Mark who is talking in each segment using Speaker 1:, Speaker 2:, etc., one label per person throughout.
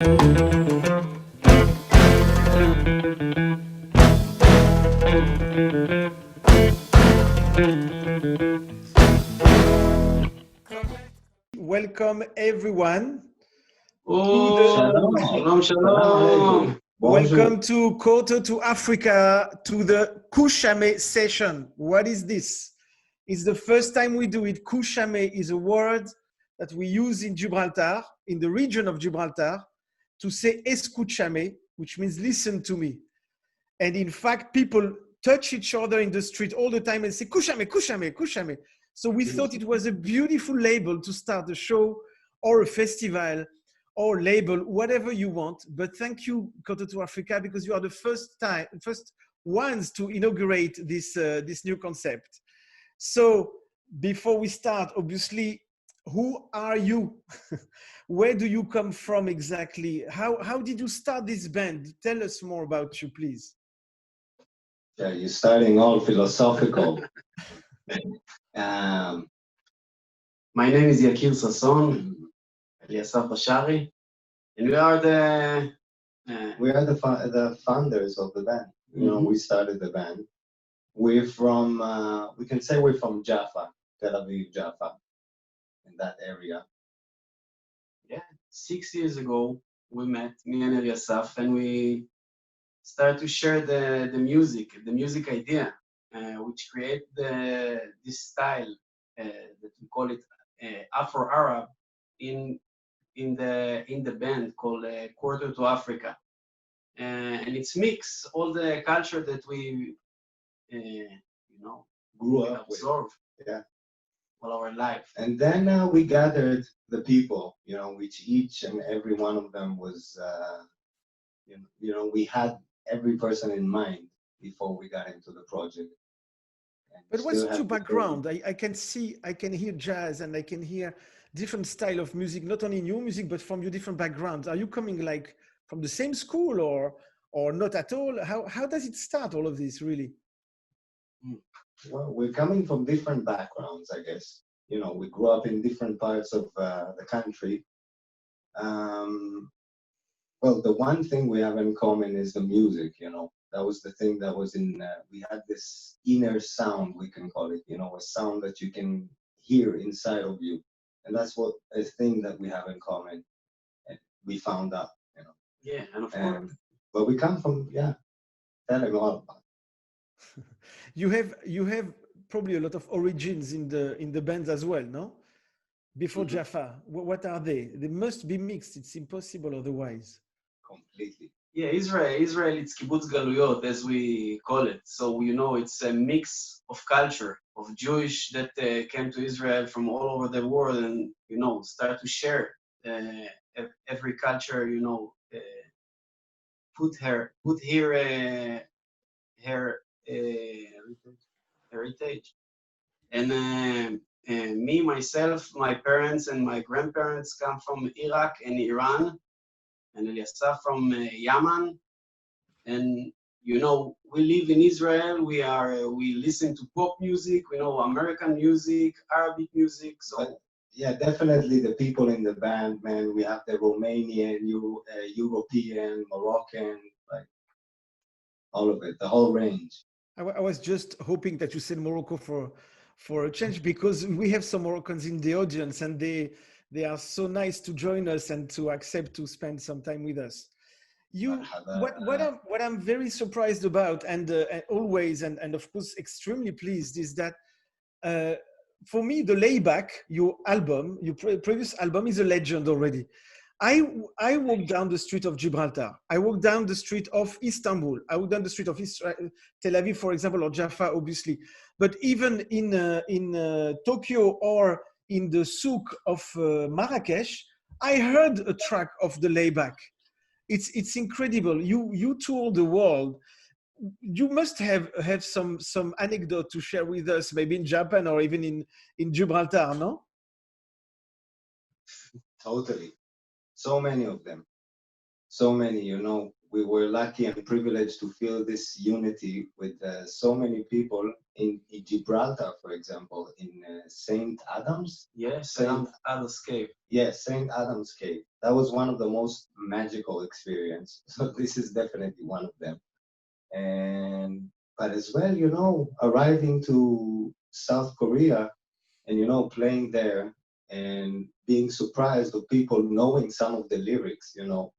Speaker 1: Welcome everyone.
Speaker 2: Shalom, shalom.
Speaker 1: Welcome to Quarter to Africa, to the KUSHAME session. What is this? It's the first time we do it. KUSHAME is a word that we use in Gibraltar, in the region of Gibraltar, to say escúchame, which means listen to me. And in fact, people touch each other in the street all the time and say, KUSHAME, KUSHAME, KUSHAME. So we thought it was a beautiful label to start a show or a festival or label, whatever you want. But thank you, Quarter to Africa, because you are the first ones to inaugurate this new concept. So before we start, obviously, who are you? Where do you come from exactly? How did you start this band? Tell us more about you, please.
Speaker 2: Yeah, you're starting all philosophical. My name is Yakir Sasson, Eliasaf Bashari, and we are the founders of the band. You know, we started the band. We're from, we can say we're from Jaffa, Tel Aviv, Jaffa, in that area. Yeah, 6 years ago, we met, me and Eliasaf, and we started to share the music idea, which create this style that we call it Afro-Arab in the band called Quarter to Africa, and it's mix all the culture that we grew up absorbed, all our life. And then we gathered the people, which each and every one of them was, we had every person in mind before we got into the project.
Speaker 1: But what's your background? I can hear jazz and I can hear different style of music, not only new music, but from your different backgrounds. Are you coming like from the same school or not at all? How does it start, all of this, really?
Speaker 2: Well, we're coming from different backgrounds, I guess. We grew up in different parts of the country. Well, the one thing we have in common is the music, That was the thing that was in, we had this inner sound, we can call it, a sound that you can hear inside of you. And that's a thing that we have in common. And we found out, Yeah, and of course. But we come from, telling all about it.
Speaker 1: You have probably a lot of origins in the band as well, no? Before Jaffa, what are they? They must be mixed. It's impossible otherwise.
Speaker 2: Completely. Yeah, Israel, it's kibbutz galuyot, as we call it. So, it's a mix of culture, of Jewish that came to Israel from all over the world and, start to share every culture, put here her heritage. And me, myself, my parents and my grandparents come from Iraq and Iran, and Eliasaf from Yemen. And, we live in Israel, we listen to pop music, we know American music, Arabic music, so... But, yeah, definitely the people in the band, man, we have the Romanian, European, Moroccan, like, all of it, the whole range.
Speaker 1: I was just hoping that you said Morocco for a change, because we have some Moroccans in the audience and they are so nice to join us and to accept to spend some time with us. What I'm very surprised about and always and of course extremely pleased is that for me the layback, your previous album is a legend already. I walk down the street of Gibraltar. I walk down the street of Istanbul. I walk down the street of Tel Aviv, for example, or Jaffa, obviously. But even in Tokyo or in the souk of Marrakesh, I heard a track of the layback. It's incredible. You tour the world. You must have some anecdote to share with us, maybe in Japan or even in Gibraltar, no?
Speaker 2: Totally. So many of them. So many, we were lucky and privileged to feel this unity with so many people in Gibraltar, for example, in St. Adams.
Speaker 3: Yes, St. Adam's Cave.
Speaker 2: Yes, St. Adam's Cave. That was one of the most magical experience. So this is definitely one of them. But as well, you know, arriving to South Korea and, you know, playing there and being surprised of people knowing some of the lyrics, you know,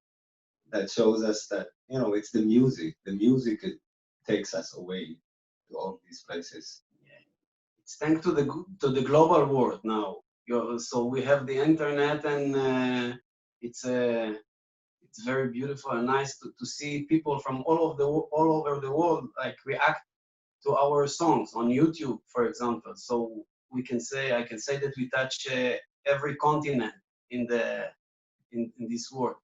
Speaker 2: that shows us that, you know, it's the music. The music takes us away to all these places.
Speaker 3: Yeah. It's thanks to the global world now. So we have the internet, and it's very beautiful and nice to see people from all over the world like react to our songs on YouTube, for example. So I can say that we touch every continent in this world.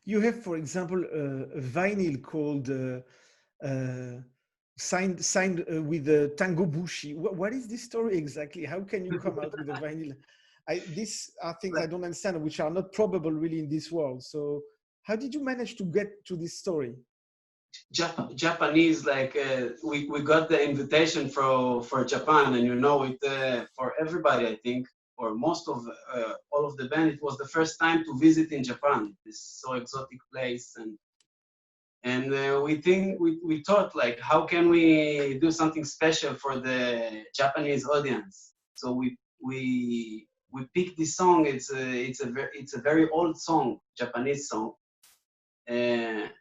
Speaker 1: You have, for example, a vinyl called signed with Tango Bushi. What is this story exactly? How can you come out with a vinyl? These are things I don't understand, which are not probable really in this world. So how did you manage to get to this story?
Speaker 3: Japanese, like we got the invitation for Japan, and you know it for everybody, I think, or most of all of the band. It was the first time to visit in Japan. This so exotic place, and we thought like, how can we do something special for the Japanese audience? So we picked this song. It's a very old song, Japanese song, and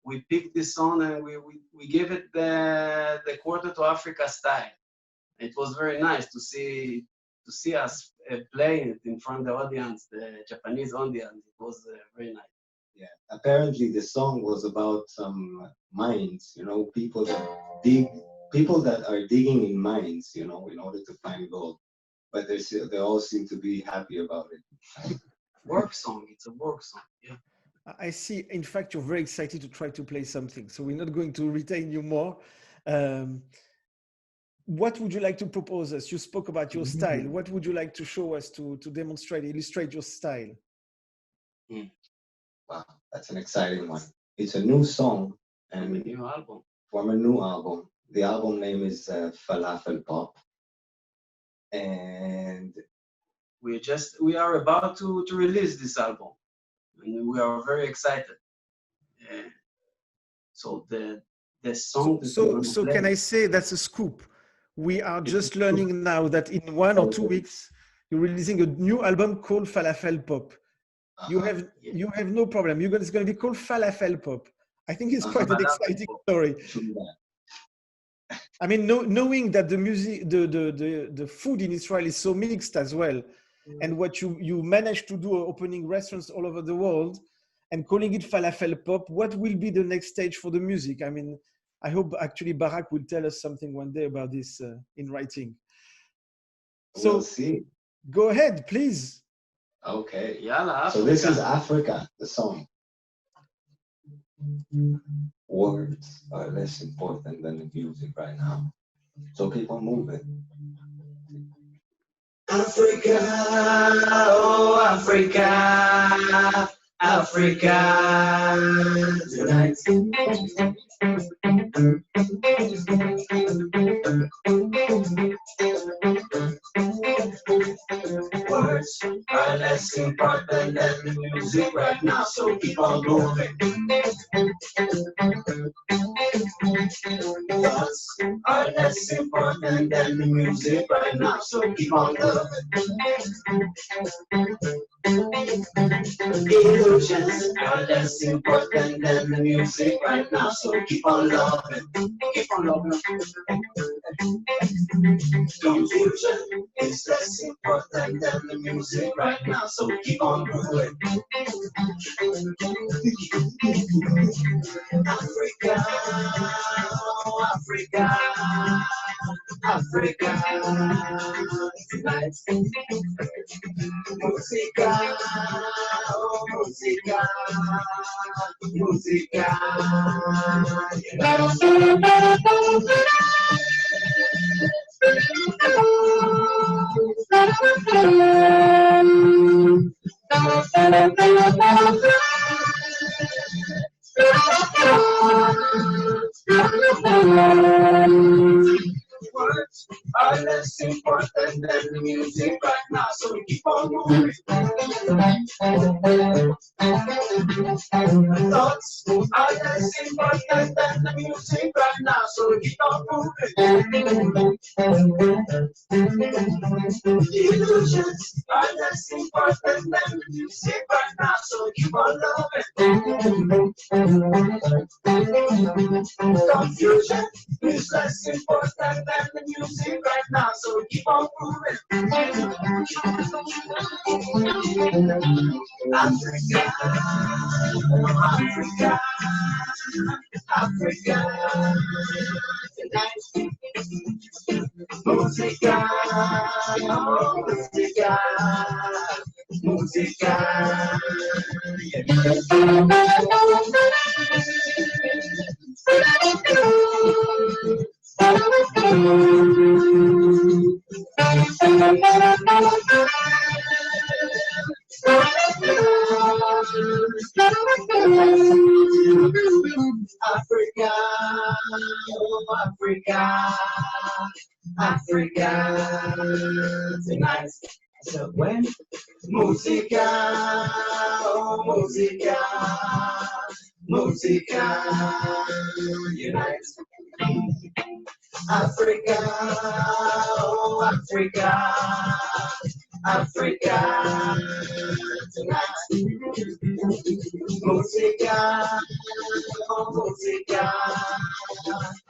Speaker 3: we picked this song and we gave it the Quarter to Africa style. It was very nice to see us playing it in front of the audience, the Japanese audience. It was very nice.
Speaker 2: Yeah, apparently the song was about some mines, you know, people that are digging in mines, you know, in order to find gold. But they all seem to be happy about it.
Speaker 3: Work song, it's a work song, yeah.
Speaker 1: I see, in fact, you're very excited to try to play something, so we're not going to retain you more. What would you like to propose us? You spoke about your style. What would you like to show us to demonstrate, illustrate your style?
Speaker 2: Wow, that's an exciting one. It's a new song and
Speaker 3: a new album.
Speaker 2: From a new album. The album name is Falafel Pop. And
Speaker 3: we are about to release this album. And we are very excited. So the song.
Speaker 1: So can I say that's a scoop? We are just learning now that in 1 or 2 weeks you're releasing a new album called Falafel Pop. You have no problem. It's going to be called Falafel Pop. I think it's quite an exciting story. I mean, knowing that the music, the food in Israel is so mixed as well, and what you managed to do, opening restaurants all over the world and calling it Falafel Pop, what will be the next stage for the music? I mean, I hope actually Barak will tell us something one day about this in writing. So
Speaker 2: we'll see.
Speaker 1: Go ahead, please.
Speaker 2: Okay.
Speaker 3: Yalla,
Speaker 2: so this is Africa, the song. Words are less important than the music right now. So keep on moving.
Speaker 3: Africa, oh Africa, Africa tonight. Words are less important than the music right now, so keep on moving. Thoughts are less important than the music right now, so keep on moving. Illusions are less important than the music right now, so keep on loving, keep on loving. Confusion is less important than the music right now, so keep on moving. Africa, oh Africa, Africa tonight. Musica, oh musica, musica. Words are less important than the music right now, so we keep on moving. Thoughts are less important than the music right now, so we keep on moving. Illusions are less important than the music right now, so we keep on loving. Confusion is less important than the music right now, so we keep on moving. Africa, Africa, Africa, tonight. Musica, musica, musica. Africa, oh Africa, Africa, tonight. So when musica, oh musica, musica, unite. Africa, oh Africa, Africa, tonight. Musica, oh musica,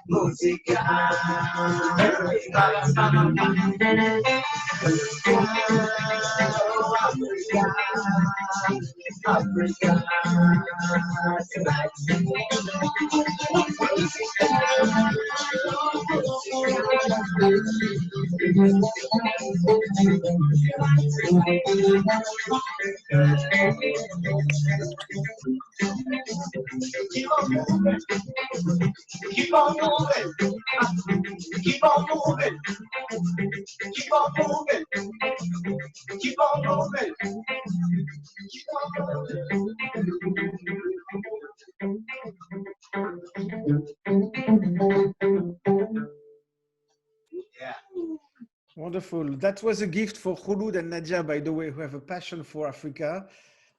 Speaker 3: musica. Everybody, oh Africa, Africa, tonight. Keep on moving, keep on moving, keep on moving, keep on moving, keep on moving, keep on moving. Yeah.
Speaker 1: Wonderful. That was a gift for Khulud and Nadia, by the way, who have a passion for Africa.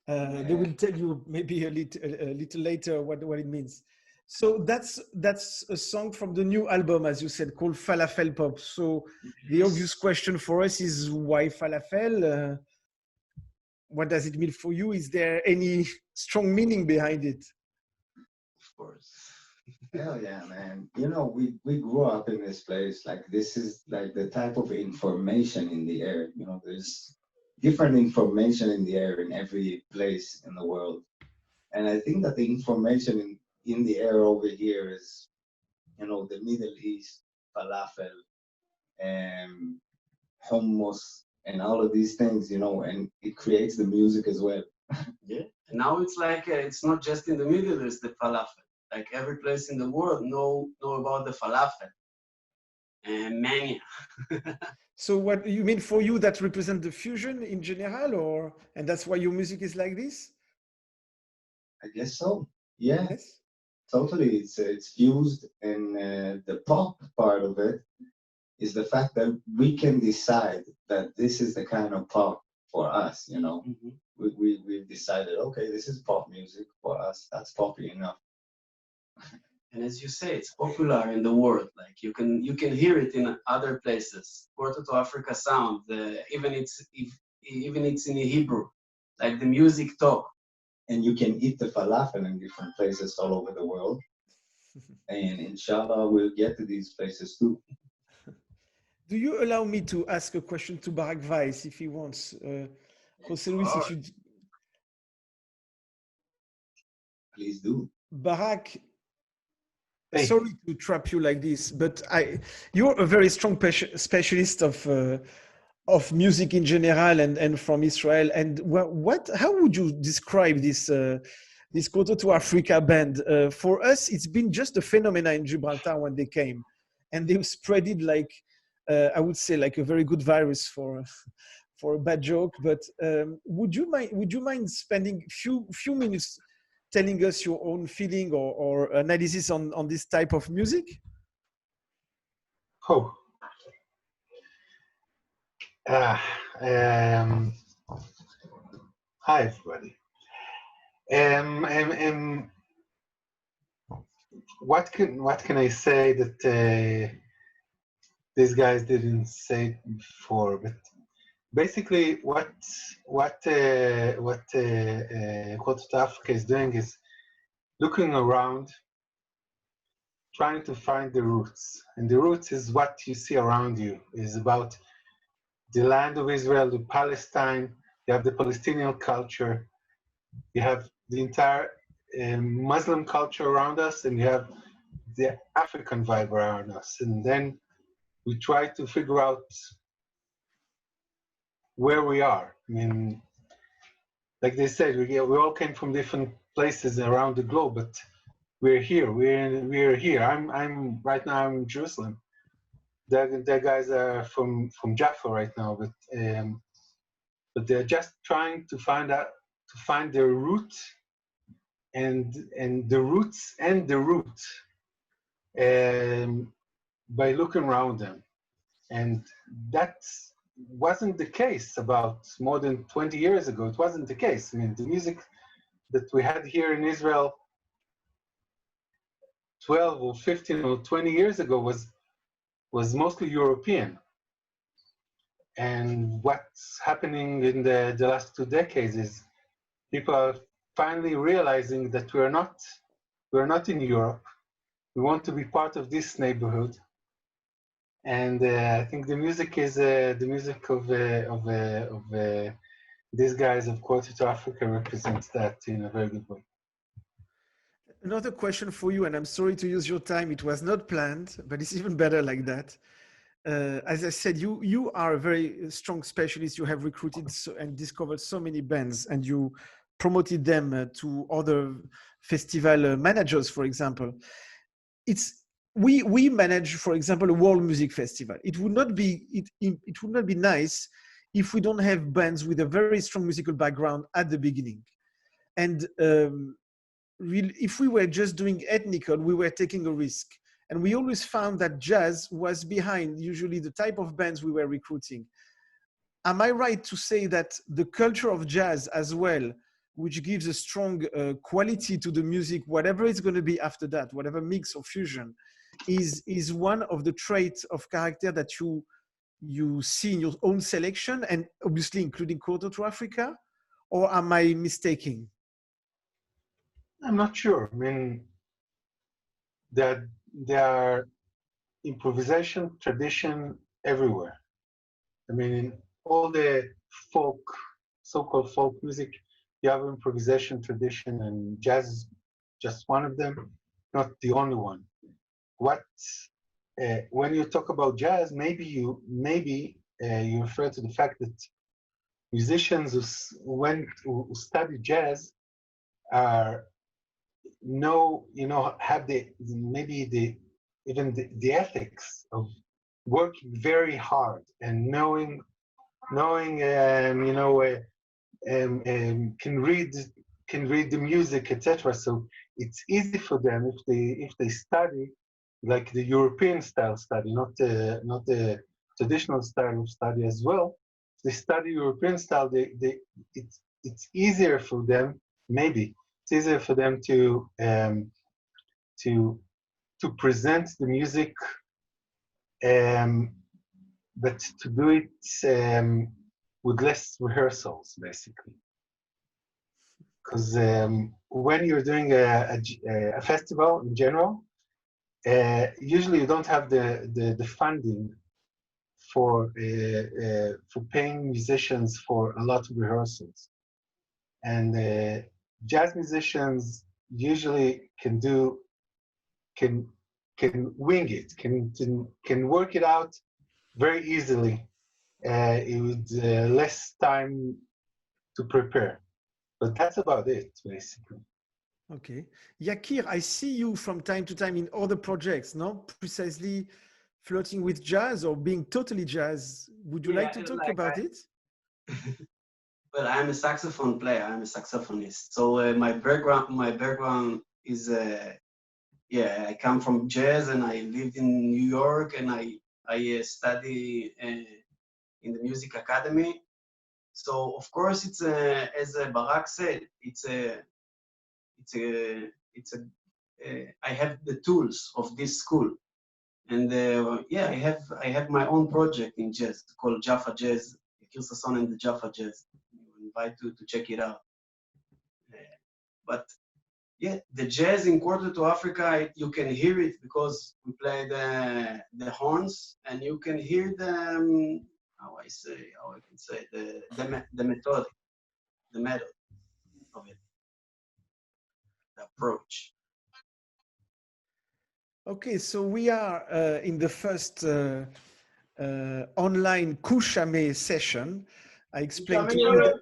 Speaker 1: They will tell you maybe a little later what it means. So that's a song from the new album, as you said, called Falafel Pop. So the obvious question for us is, why falafel? What does it mean for you? Is there any strong meaning behind it?
Speaker 2: Of course. Hell yeah, man. You know, we grew up in this place. Like, this is like the type of information in the air. You know, there's different information in the air in every place in the world. And I think that the information in the air over here is, you know, the Middle East, falafel, and hummus, and all of these things, you know, and it creates the music as well.
Speaker 3: Yeah. And now it's like, it's not just in the Middle East, the falafel. Like, every place in the world know about the falafel. And mania.
Speaker 1: So what you mean, for you, that represent the fusion in general, and that's why your music is like this?
Speaker 2: I guess so. Yeah.
Speaker 1: Yes.
Speaker 2: Totally. It's fused, and the pop part of it is the fact that we can decide that this is the kind of pop for us, you know.
Speaker 3: Mm-hmm.
Speaker 2: We've decided, okay, this is pop music for us. That's poppy enough.
Speaker 3: And as you say, it's popular in the world. Like, you can hear it in other places. Quarter to Africa sound, even it's in Hebrew, like the music talk.
Speaker 2: And you can eat the falafel in different places all over the world. And inshallah, we'll get to these places too.
Speaker 1: Do you allow me to ask a question to Barak Weiss if he wants? Jose Luis, if you...
Speaker 2: Please do.
Speaker 1: Barak,
Speaker 3: Hey.
Speaker 1: Sorry to trap you like this, but you're a very strong specialist of music in general and from Israel. And how would you describe this Quarter to Africa band? For us, it's been just a phenomenon in Gibraltar when they came, and they've spread it like, I would say, like a very good virus for a bad joke. But would you mind spending few minutes telling us your own feeling or analysis on this type of music?
Speaker 4: Oh. Hi everybody. What can I say that these guys didn't say before? But basically, what Quartet Africa is doing is looking around, trying to find the roots, and the roots is what you see around you. Is about the land of Israel, the Palestine. You have the Palestinian culture. You have the entire Muslim culture around us, and you have the African vibe around us. And then we try to figure out where we are. I mean, like they said, we all came from different places around the globe, but we're here. We're here. I'm right now. I'm in Jerusalem. The guys are from Jaffa right now, but they're just trying to find their root and the roots and the root by looking around them. And that wasn't the case about more than 20 years ago. It wasn't the case. I mean, the music that we had here in Israel 12 or 15 or 20 years ago was mostly European. And what's happening in the last 2 decades is people are finally realizing that we're not in Europe. We want to be part of this neighborhood. And I think the music is the music of these guys of Quartet Africa represents that in a very good way.
Speaker 1: Another question for you, and I'm sorry to use your time. It was not planned, but it's even better like that. As I said, you are a very strong specialist. You have recruited and discovered so many bands, and you promoted them to other festival managers, for example. We manage, for example, a world music festival. It would not be nice if we don't have bands with a very strong musical background at the beginning. And if we were just doing ethnical, we were taking a risk. And we always found that jazz was behind usually the type of bands we were recruiting. Am I right to say that the culture of jazz as well, which gives a strong quality to the music, whatever it's going to be after that, whatever mix or fusion, is one of the traits of character that you see in your own selection, and obviously including Quartet to Africa? Or am I mistaken?
Speaker 4: I'm not sure. I mean, there are improvisation tradition everywhere. I mean, in all the so-called folk music, you have improvisation tradition, and jazz is just one of them, not the only one. When you talk about jazz, maybe you refer to the fact that musicians who study jazz have the ethics of working very hard and knowing can read the music, etc. So it's easy for them if they study like the European style study, not the traditional style of study as well. If they study European style, it's easier for them. Maybe it's easier for them to present the music, but to do it with less rehearsals, basically. Because when you're doing a festival in general, usually you don't have the funding for paying musicians for a lot of rehearsals, and jazz musicians usually can wing it, can work it out very easily with less time to prepare. But that's about it, basically.
Speaker 1: Okay. Yakir, I see you from time to time in other projects, no? Precisely flirting with jazz or being totally jazz. Would you like to talk about it?
Speaker 3: Well, I'm a saxophone player. I'm a saxophonist. So my background is, I come from jazz, and I lived in New York, and I I study in the music academy. So of course, it's as Barak said, I have the tools of this school, and yeah, I have my own project in jazz called Jaffa Jazz, Akil Sasson and the Jaffa Jazz. I invite you to check it out. But yeah, the jazz in Quarter to Africa, you can hear it because we play the horns, and you can hear the how I can say the method of it, the approach.
Speaker 1: Okay, so we are in the first online KUSHAME session. I explained to you that,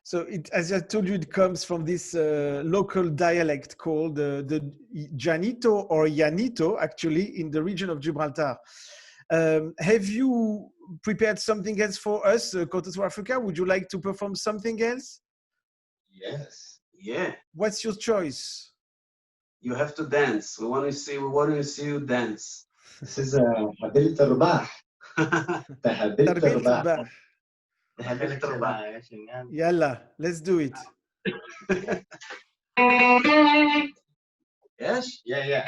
Speaker 1: so as I told you, it comes from this local dialect called the Janito or Yanito, actually, in the region of Gibraltar. Have you prepared something else for us, Quarter to Africa? Would you like to perform something else?
Speaker 2: Yes.
Speaker 3: Yeah.
Speaker 1: What's your choice?
Speaker 3: You have to dance. We want to see you dance.
Speaker 2: This is Habil Tarbah. Habil Tarbah.
Speaker 3: Habil Tarbah.
Speaker 1: Yalla, let's do it.
Speaker 3: Yes?
Speaker 2: Yeah.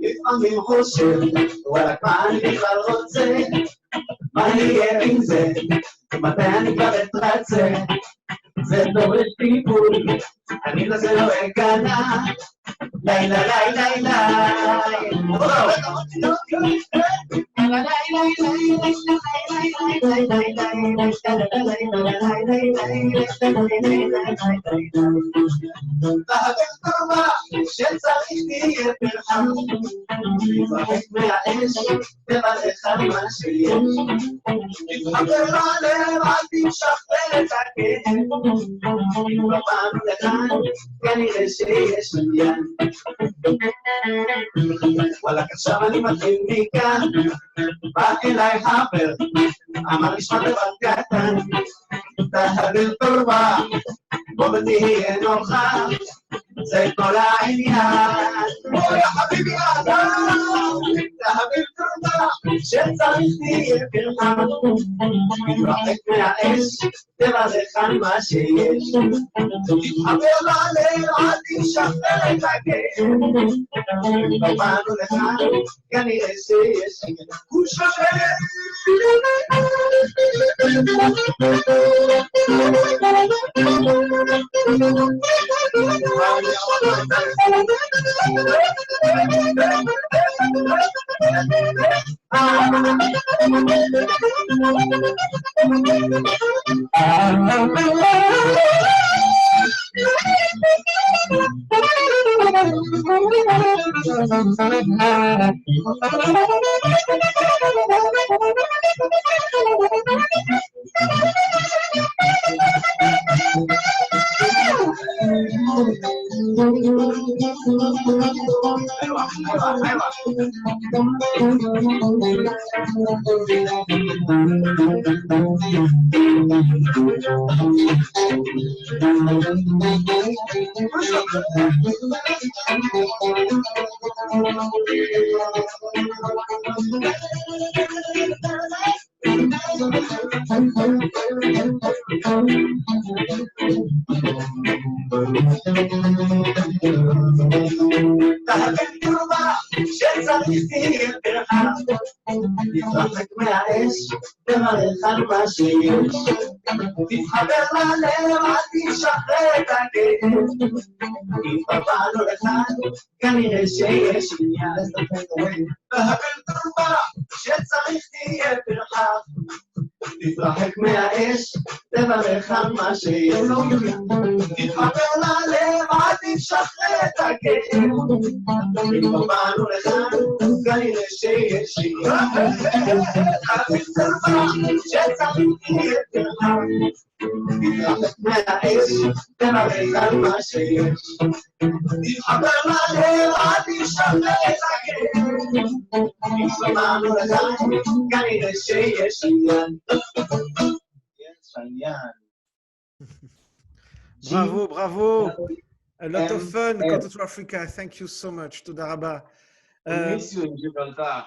Speaker 2: לפעמים חושב, וואלק מה אני בכלל רוצה, מה יהיה עם זה, מתי אני כבר אתרצה, זה דורש טיפול, אני לזה לא אכנע, לילה לילה שצריך תהיה פרחם, תתרחק מהאש, תברך על מה שיש, תתחבר ללב, אל תמשך את הכאב, אם לא באנו לכאן, כנראה שיש עניין. וואלק עכשיו אני מתחיל מכאן, בא אליי חבר, אמר נשמע דבר קטן, תהבל תורבה, בוא ותהיה נוחה, זה כל העניין. בוא יא חביבי אדם, תהבל תורבה, שצריך תהיה פרחה, תתרחק מהאש, תברך על מה שיש, תתחבר ללב, אל תשחרר את הכאב, לא באנו לכאן, כנראה שיש קושאמה. תהבל תורבה, שצריך תהיה פרחה, תתרחק מהאש, תברך על מה שיש, תתחבר ללב, אל תשחרר את הכאב, אם פרענו לכאן, כנראה שיש עניין, והבל תרומה שצריך תהיה פרחה, תתרחק מהאש, תברך על מה שיש, תתחבר ללב, אל תשחרר את הכאב, אם פרענו לכאן, כנראה שיש עניין, והבל תרומה שצריך תהיה פרחה, תתרחק מהאש, תברך על מה שיש, תתחבר ללב, אל תשחרר את הכאב, אם פרענו לכאן, כנראה שיש עניין. יש עניין.
Speaker 1: Bravo, bravo. A lot of fun. Go to Africa. Thank you so much. תודה רבה.
Speaker 3: We miss you in Gibraltar.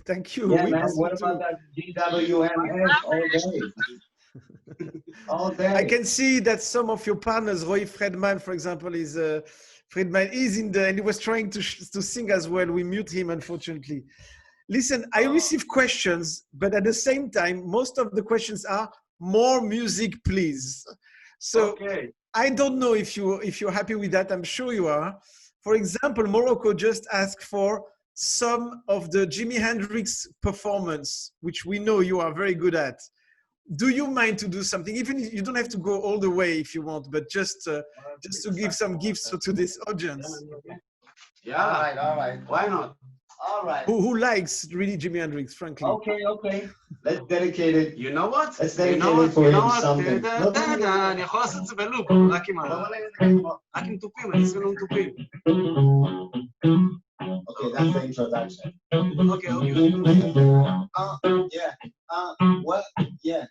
Speaker 1: Thank you.
Speaker 2: Yeah,
Speaker 1: We
Speaker 2: man,
Speaker 1: miss
Speaker 2: what
Speaker 1: you
Speaker 2: about
Speaker 1: too.
Speaker 2: that GWMF all day? All day.
Speaker 1: I can see that some of your partners, Roy Friedman, for example, is in the, and he was trying to sing as well. We mute him, unfortunately. Listen, I receive questions, but at the same time, most of the questions are more music, please. So
Speaker 3: Okay.
Speaker 1: I don't know if you're happy with that. I'm sure you are. For example, Morocco just asked for some of the Jimi Hendrix performance, which we know you are very good at. Do you mind to do something? Even if you don't have to go all the way if you want, but just to give some gifts to this audience.
Speaker 3: Yeah.
Speaker 2: All right.
Speaker 3: Why not?
Speaker 2: All right.
Speaker 1: Who likes really Jimi Hendrix, frankly?
Speaker 2: Okay. Let's dedicate it.
Speaker 3: You know what?
Speaker 2: Let's
Speaker 3: You
Speaker 2: dedicate
Speaker 3: know
Speaker 2: it
Speaker 3: what?
Speaker 2: for
Speaker 3: You know
Speaker 2: him
Speaker 3: what?
Speaker 2: something.
Speaker 3: אני יכול לעשות את זה בלופ, רק עם תופים, אני אעשה לנו תופים.
Speaker 2: Okay, that's the introduction.
Speaker 3: Okay.
Speaker 2: Yeah. What? Yeah.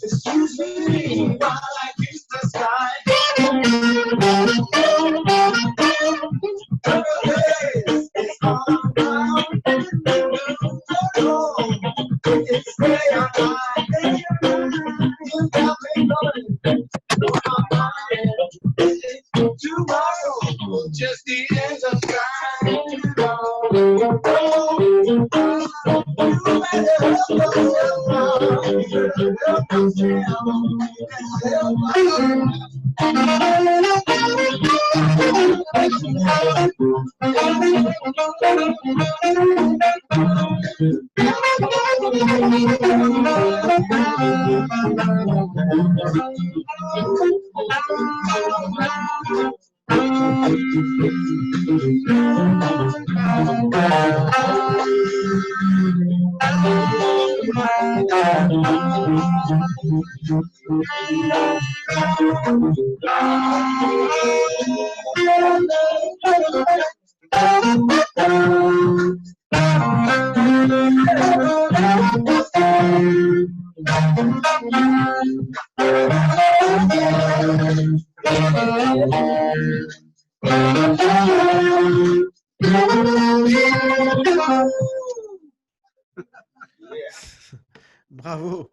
Speaker 2: Excuse me while I kiss the sky. It's all around. It's day or night. You got me going. Tomorrow, just the end of time. You
Speaker 1: Bravo.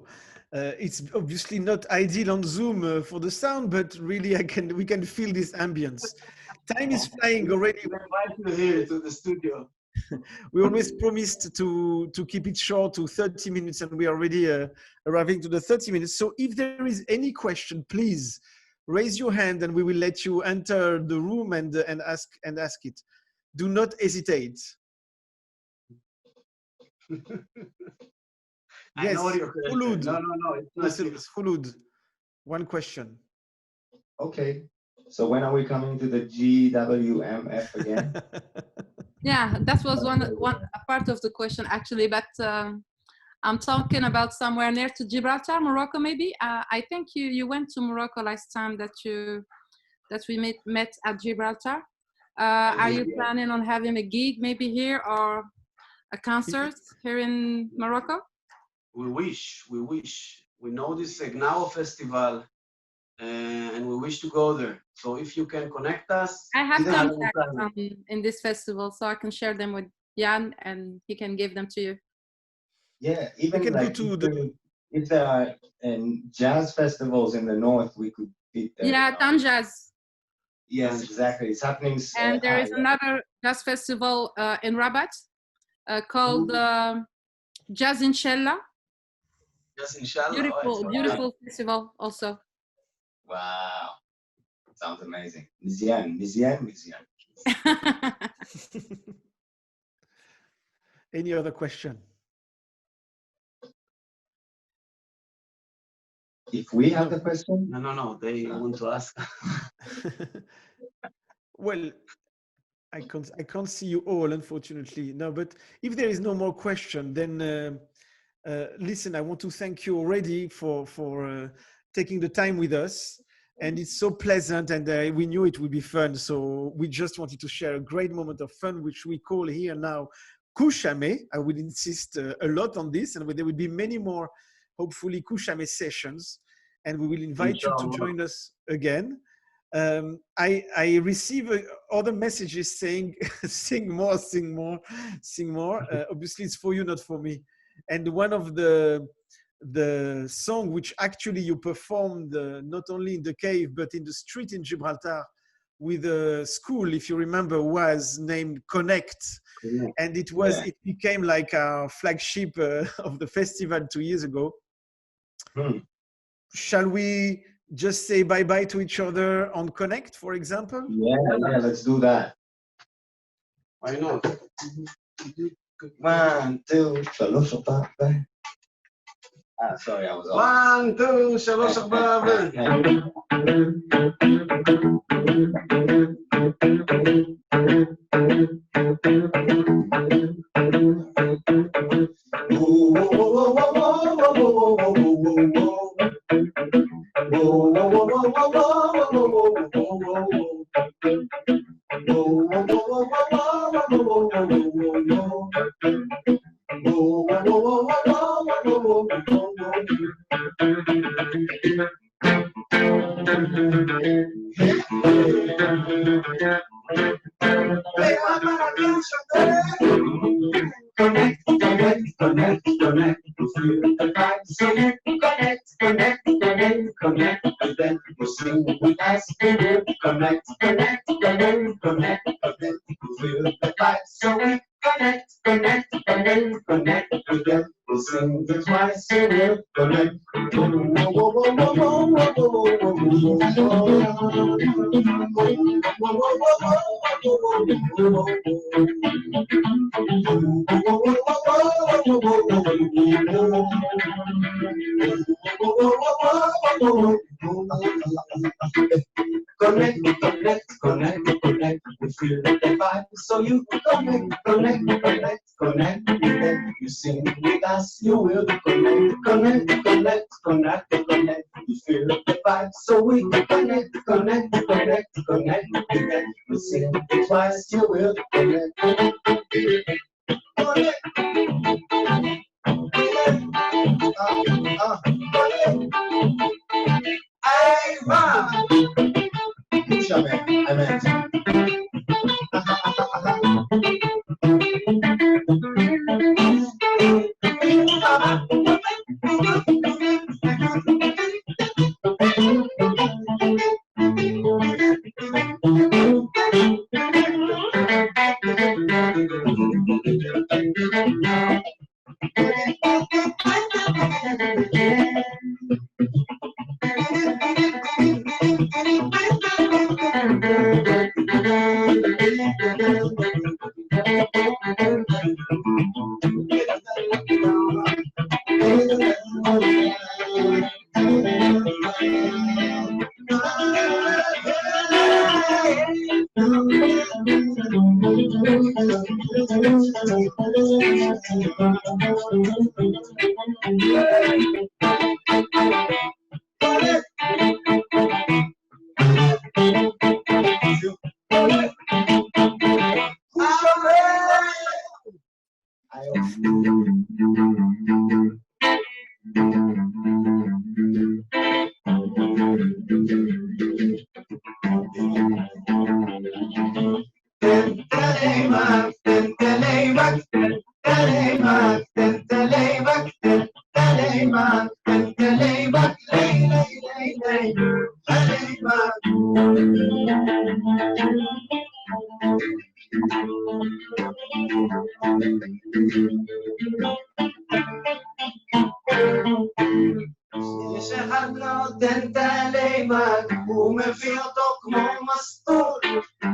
Speaker 1: It's obviously not ideal on Zoom for the sound, but really we can feel this ambience. Time is flying already.
Speaker 3: We invite you here to the studio.
Speaker 1: We always promised to keep it short to 30 minutes, and we are already arriving to the 30 minutes. So if there is any question, please raise your hand and we will let you enter the room and ask it. Do not hesitate.
Speaker 3: I
Speaker 1: Yes,
Speaker 3: know your question.
Speaker 1: Khulud.
Speaker 3: No, it's not.
Speaker 1: It's Khulud. One question.
Speaker 2: Okay. So when are we coming to the GWMF again?
Speaker 5: Yeah, that was a part of the question actually, but I'm talking about somewhere near to Gibraltar, Morocco, maybe. I think you went to Morocco last time that we met at Gibraltar. Are you planning on having a gig maybe here or a concert here in Morocco?
Speaker 3: We wish. We know this Gnao festival, and we wish to go there. So if you can connect us,
Speaker 5: I have contacts in this festival, so I can share them with Jan, and he can give them to you.
Speaker 2: Yeah, even
Speaker 1: can
Speaker 2: like
Speaker 1: go to
Speaker 2: if there are jazz festivals in the north, we could beat them.
Speaker 5: Yeah, Tanjaz.
Speaker 2: Yes, exactly. It's happening.
Speaker 5: And there is another jazz festival in Rabat called Jazz Inshallah.
Speaker 3: Jazz Inshallah.
Speaker 5: Beautiful festival also.
Speaker 2: Wow, sounds amazing. Mizian.
Speaker 1: Any other question?
Speaker 2: If we have the question?
Speaker 3: No. They want to ask.
Speaker 1: Well, I can't see you all, unfortunately. No, but if there is no more question, then listen, I want to thank you already for taking the time with us. And it's so pleasant, and we knew it would be fun. So we just wanted to share a great moment of fun, which we call here now KUSHAME. I will insist a lot on this, and there will be many more, hopefully, KUSHAME sessions. And we will invite you to join us again. I receive other messages saying, sing more. Obviously, it's for you, not for me. And one of the song which actually you performed not only in the cave, but in the street in Gibraltar with a school, if you remember, was named Connect.
Speaker 2: Yeah.
Speaker 1: And it became like our flagship of the festival 2 years ago. Shall we just say bye-bye to each other on Connect, for example?
Speaker 2: Yeah, let's do that.
Speaker 3: Why not?
Speaker 2: 1, 2, 3, 4, 5. Sorry, I was off.
Speaker 3: 1, 2, Connect, to feel the vibe. So connect, then you sing with us. Connect, to feel the vibe. So we connect, then we'll sing it twice. Connect. Connect, we feel the vibe. So you connect, then you sing with us. You will connect, you feel the vibe. So we connect, then we sing it twice. You will connect. KUSHAME, I meant. יש אחד נותן את הליבק, הוא מביא אותו כמו מסטול,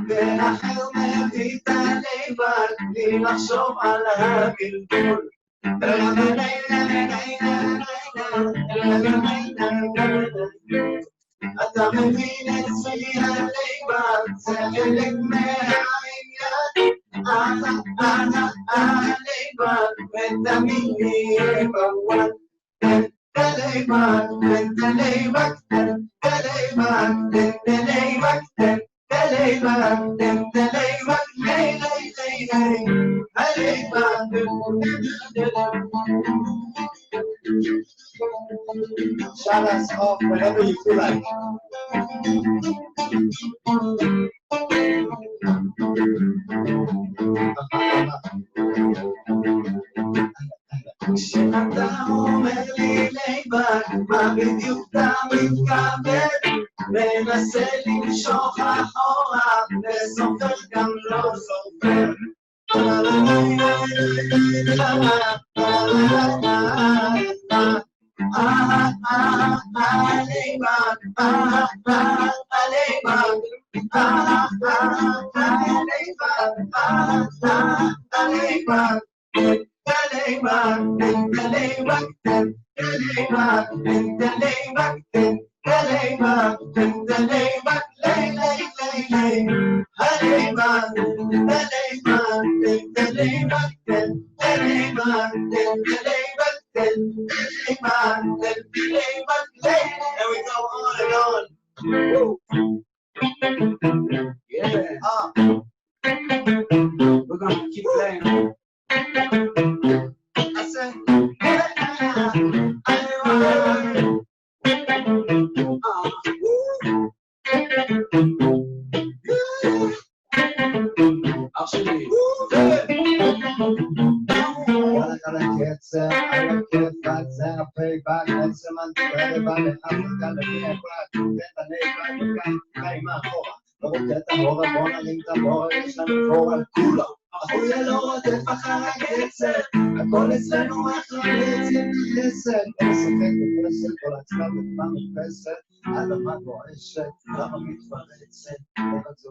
Speaker 3: ואחר מביא את הליבק, בלי לחשוב על הבלבול. אתה מבין אצלי הליבק, זה חלק מהעניין, הליבק, ותמיד נהיה בוואן.
Speaker 2: Shut us off whenever you feel like.
Speaker 3: כשאתה אומר לי ליבק, מה בדיוק אתה מתכוון? מנסה למשוך אחורה, וסופר גם לא סופר. And we go on and on. Woo. Yeah. We're gonna keep playing. I said,
Speaker 2: לא רוצה את הרוב, בוא נרים את המור, יש לנו פור על כולו. החויה לא רודף אחר הקצב, הכל אצלנו החלץ יתחסד. אין ספק בפסק, כל הצלב נקבע מפסד, האדמה גועשת, למה מתפרצת? לא רק זו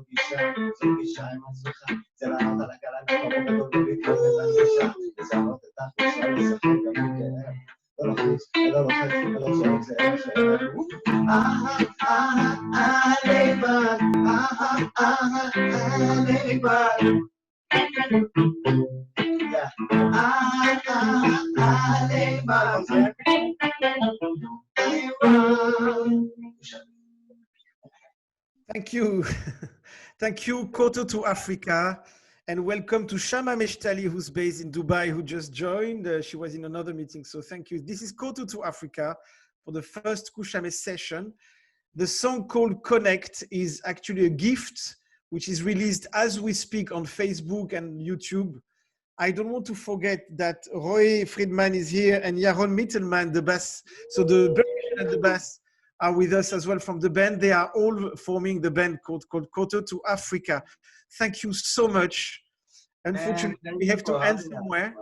Speaker 2: גישה עם עצמך, זה לענות על הגלה מקום גדול ולקרוא את הגישה, לזהות את החושה, לשחק גם מכאב. לא לחוץ, לא לוחץ, לא שואל, זה איך שאלה.
Speaker 3: הליבק, הליבק.
Speaker 1: Thank you. Thank you, Koto to Africa. And welcome to Shama Meshtali, who's based in Dubai, who just joined. She was in another meeting, so thank you. This is Koto to Africa for the first KUSHAME session. The song called Connect is actually a gift, which is released as we speak on Facebook and YouTube. I don't want to forget that Roy Friedman is here and Yaron Mittelman, the bass. So the percussion and the bass are with us as well from the band. They are all forming the band called Koto to Africa. Thank you so much. Unfortunately, we have to end somewhere.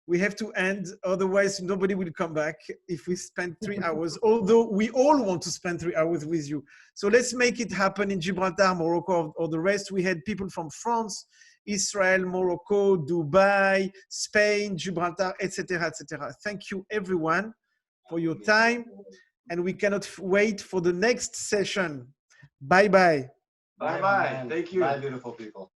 Speaker 1: We have to end, otherwise nobody will come back if we spend 3 hours, although we all want to spend 3 hours with you. So let's make it happen in Gibraltar, Morocco, or the rest. We had people from France, Israel, Morocco, Dubai, Spain, Gibraltar, etc., etc. Thank you everyone for your time, and we cannot wait for the next session. Bye-bye.
Speaker 3: Bye-bye. Thank you.
Speaker 2: Bye, beautiful people.